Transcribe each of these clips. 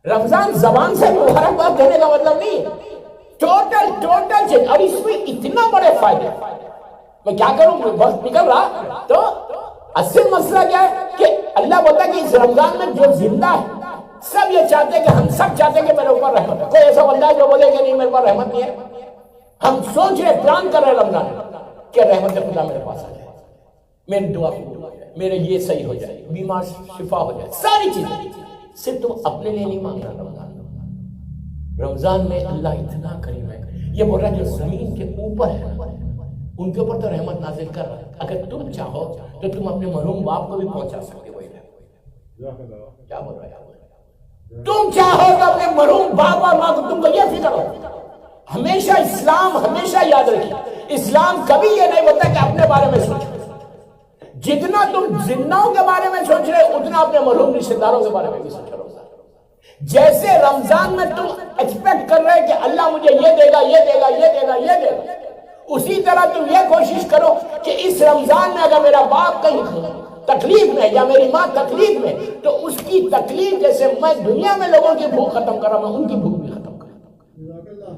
رمضان زبان سے مبارکباد دینے کا مطلب نہیں ہے، ٹوٹل چینج. اور اس میں اتنا بڑے فائدے، میں کیا کروں، وقت نکل رہا. تو اصل مسئلہ کیا ہے کہ اللہ بولتا ہے کہ اس رمضان میں جو زندہ ہے سب یہ چاہتے ہیں کہ ہم سب چاہتے ہیں کہ میرے اوپر رحمت ہے. کوئی ایسا بندہ ہے جو بولے کہ نہیں میرے اوپر رحمت نہیں ہے؟ ہم سوچ رہے، پلان کر رہے رمضان کہ رحمت خدا میرے پاس آ جائے، میری دعا قبول ہو جائے، میرے یہ صحیح ہو جائے، بیمار شفا ہو جائے، ساری چیزیں. صرف تم اپنے لیے نہیں مانگ رہا. رمضان میں اللہ اتنا کریم ہے، یہ بول رہا ہے جو زمین کے اوپر ہے ان کے اوپر تو رحمت نازل کر رہا ہے. اگر تم چاہو تو تم اپنے مرحوم باپ کو بھی پہنچا سکتے. وہی کیا بول رہا ہے، تم چاہو تو اپنے مرحوم باپ اور ماں کو، تم کو یہ فکر ہو. ہمیشہ اسلام ہمیشہ یاد رکھیے، اسلام کبھی یہ نہیں بولتا کہ اپنے بارے میں سوچو. جتنا تم زندوں کے بارے میں سوچ رہے اتنا اپنے مرحوم رشتہ داروں کے بارے میں بھی سوچ رہے. جیسے رمضان میں تم ایکسپیکٹ کر رہے کہ اللہ مجھے یہ دے گا، یہ دے گا، یہ دے گا، یہ دے گا، اسی طرح تم یہ کوشش کرو کہ اس رمضان میں اگر میرا باپ کہیں تکلیف میں یا میری ماں تکلیف میں، تو اس کی تکلیف جیسے میں دنیا میں لوگوں کی بھوک ختم کر رہا ہوں، میں ان کی بھوک بھی ختم کروں.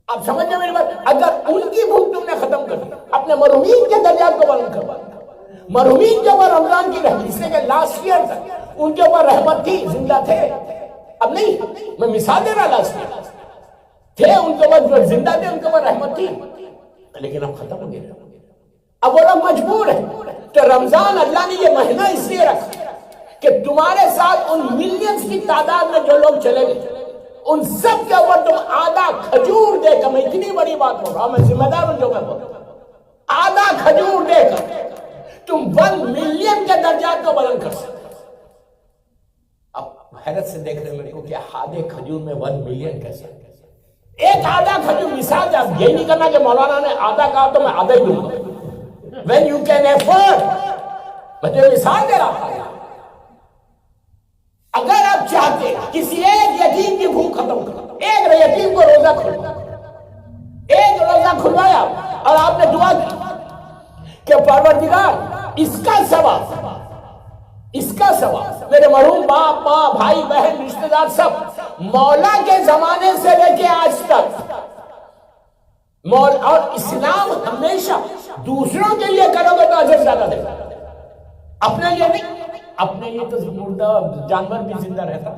آپ سمجھیں میری بات؟ اگر ان کی بھوک تم نے ختم کر دی، اپنے مرحومین کے درجات کو بلند کروا دیا. مرحومین کے اوپر رمضان کی رحمت، اس لیے کہ لاسٹ ایئر تک ان کے اوپر رحمت تھی، زندہ تھے. اب نہیں، میں مثال دے رہا، لاسٹ ایئر تھے ان کے اوپر، جو زندہ تھے ان کے اوپر رحمت تھی، لیکن اب ختم ہو گئے. اب وہ لوگ مجبور ہیں. تو رمضان اللہ نے یہ مہینہ اس لیے رکھا کہ تمہارے ساتھ ان ملینز کی تعداد میں جو لوگ چلے گئے ان سب کے اوپر تم آدھا کھجور دے کر، میں اتنی بڑی بات بول رہا ہوں، میں ذمہ دار ہوں جو میں بول رہا ہوں، آدھا کھجور دے کر تم 1 ملین کے درجات کو بلند کر سکتے. اب حیرت سے دیکھ رہے میرے کو کہ آدھے کھجور میں 1 ملین کیسے؟ ایک آدھا کھجور، مثال ہے. اب یہ نہیں کرنا کہ مولانا نے آدھا کہا تو میں آدھا ہی دوں گا. when you can afford، میں تو مثال دے رہا تھا. اگر آپ چاہتے کسی ایک یتیم کی بھوک ختم کرو، ایک یتیم کو روزہ کھلوایا، ایک روزہ کھلوایا اور آپ نے دعا کی کہ پروردگار اس کا ثواب میرے مرحوم باپ، ماں، بھائی، بہن، رشتہ دار سب مولا کے زمانے سے لے کے آج تک، اور اسلام ہمیشہ دوسروں کے لیے کرو گے تو اجر زیادہ دے گا، اپنے لیے نہیں. اپنے لیے تو مردہ جانور بھی زندہ رہتا،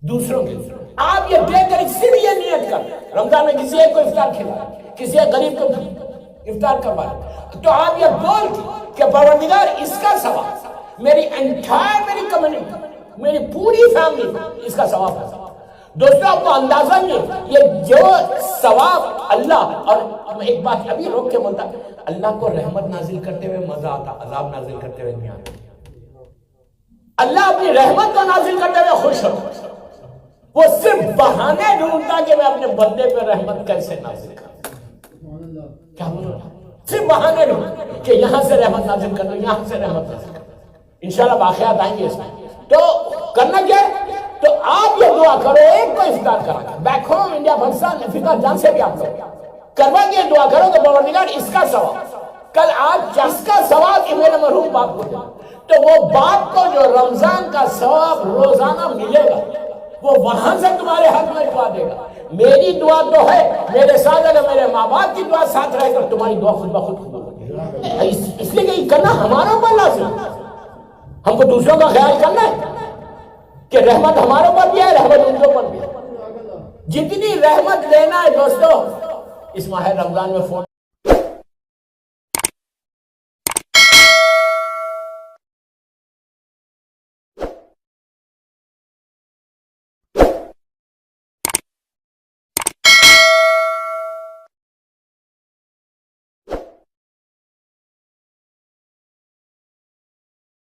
دوسروں کے لیے آپ یہ دے کر صرف یہ نیت کر رمضان میں کسی ایک کو افطار کھلا، کسی ایک غریب کو افطار کروا، تو آپ یہ بول کہ پروردگار اس کا ثواب میری میری کمیونٹی، میری پوری فیملی اس کا ثواب ہے. دوستوں آپ کو اندازہ نہیں، یہ جو ثواب اللہ، اور ایک بات ابھی روک کے بولتا، اللہ کو رحمت نازل کرتے ہوئے مزہ آتا، عذاب نازل کرتے ہوئے نہیں آتا. اللہ اپنی رحمت کو نازل کرتے ہوئے خوش ہوتا، وہ صرف بہانے ڈھونڈتا کہ میں اپنے بندے پہ رحمت کیسے نازل کروں. کیا بول رہا؟ صرف بہانے ڈھونڈ کہ یہاں سے رحمت نازل کر دو، یہاں سے رحمت نازل کر دو. انشاءاللہ واقعات آئیں گے اس میں. تو کرنا کیا ہے؟ تو آپ یہ دعا کرو، ایک کو افطار کرا بیک ہوم انڈیا پاکستان افطار جان سے بھی آپ لوگ کروا کے دعا کرو کہ پروردگار اس کا ثواب، کل آپ جس کا ثواب کہ میرے مرحوم باپ کو دے، تو وہ باپ کو جو رمضان کا ثواب روزانہ ملے گا وہ وہاں سے تمہارے حق میں دعا دے گا. میری دعا تو ہے میرے ساتھ، اگر میرے ماں باپ کی دعا ساتھ رہے تو تمہاری دعا خود بخود قبول ہوگی. اس لیے کہ یہ کرنا ہمارا اوپر لازم ہے، ہم کو دوسروں کا خیال کرنا ہے کہ رحمت ہمارے اوپر بھی ہے، رحمت ان کے اوپر بھی ہے. جتنی رحمت لینا ہے دوستو اس ماہ رمضان میں فون